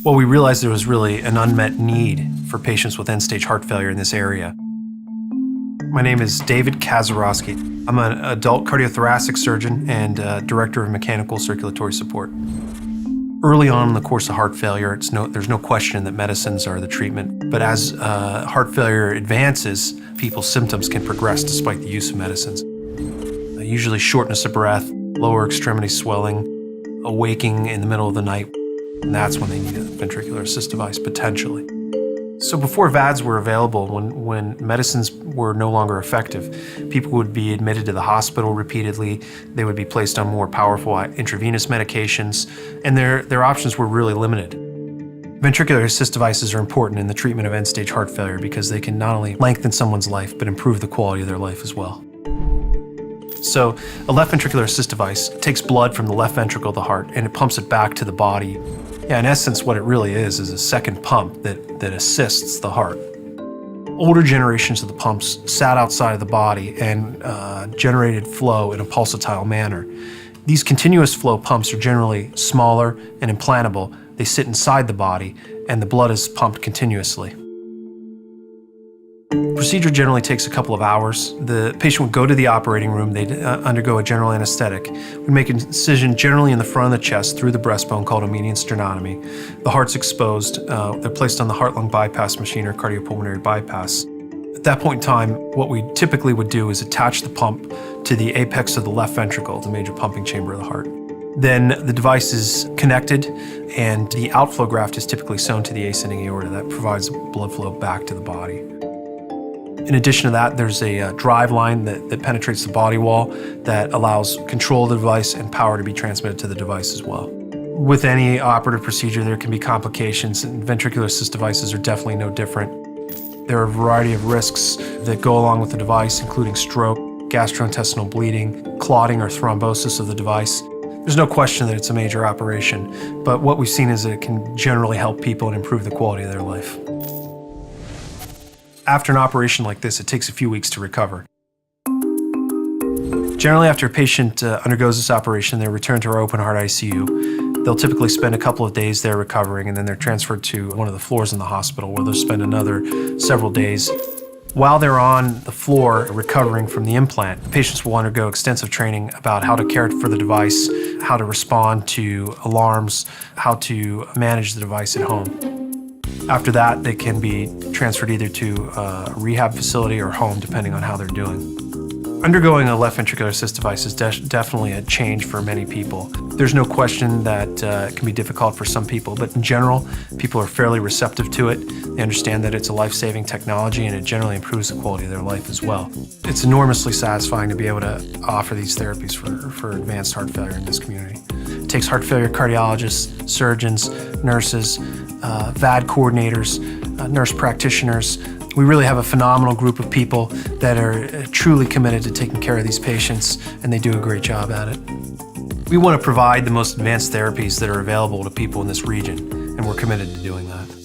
Well, we realized there was really an unmet need for patients with end-stage heart failure in this area. My name is David Kazarowski. I'm an adult cardiothoracic surgeon and director of mechanical circulatory support. Early on in the course of heart failure, there's no question that medicines are the treatment. But as heart failure advances, people's symptoms can progress despite the use of medicines. Usually shortness of breath, lower extremity swelling, awaking in the middle of the night, and that's when they need a ventricular assist device, potentially. So before VADs were available, when medicines were no longer effective, people would be admitted to the hospital repeatedly. They would be placed on more powerful intravenous medications, and their options were really limited. Ventricular assist devices are important in the treatment of end-stage heart failure because they can not only lengthen someone's life, but improve the quality of their life as well. So a left ventricular assist device takes blood from the left ventricle of the heart and it pumps it back to the body. Yeah, in essence, what it really is a second pump that assists the heart. Older generations of the pumps sat outside of the body and generated flow in a pulsatile manner. These continuous flow pumps are generally smaller and implantable. They sit inside the body and the blood is pumped continuously. The procedure generally takes a couple of hours. The patient would go to the operating room, they'd undergo a general anesthetic. We'd make an incision generally in the front of the chest through the breastbone called a median sternotomy. The heart's exposed. They're placed on the heart-lung bypass machine or cardiopulmonary bypass. At that point in time, what we typically would do is attach the pump to the apex of the left ventricle, the major pumping chamber of the heart. Then the device is connected and the outflow graft is typically sewn to the ascending aorta. That provides blood flow back to the body. In addition to that, there's a drive line that penetrates the body wall that allows control of the device and power to be transmitted to the device as well. With any operative procedure, there can be complications, and ventricular assist devices are definitely no different. There are a variety of risks that go along with the device, including stroke, gastrointestinal bleeding, clotting or thrombosis of the device. There's no question that it's a major operation, but what we've seen is that it can generally help people and improve the quality of their life. After an operation like this, it takes a few weeks to recover. Generally, after a patient undergoes this operation, they're returned to our open heart ICU. They'll typically spend a couple of days there recovering, and then they're transferred to one of the floors in the hospital where they'll spend another several days. While they're on the floor recovering from the implant, the patients will undergo extensive training about how to care for the device, how to respond to alarms, how to manage the device at home. After that, they can be transferred either to a rehab facility or home, depending on how they're doing. Undergoing a left ventricular assist device is definitely a change for many people. There's no question that it can be difficult for some people, but in general, people are fairly receptive to it. They understand that it's a life-saving technology and it generally improves the quality of their life as well. It's enormously satisfying to be able to offer these therapies for advanced heart failure in this community. It takes heart failure cardiologists, surgeons, nurses, VAD coordinators, nurse practitioners. We really have a phenomenal group of people that are truly committed to taking care of these patients, and they do a great job at it. We want to provide the most advanced therapies that are available to people in this region, and we're committed to doing that.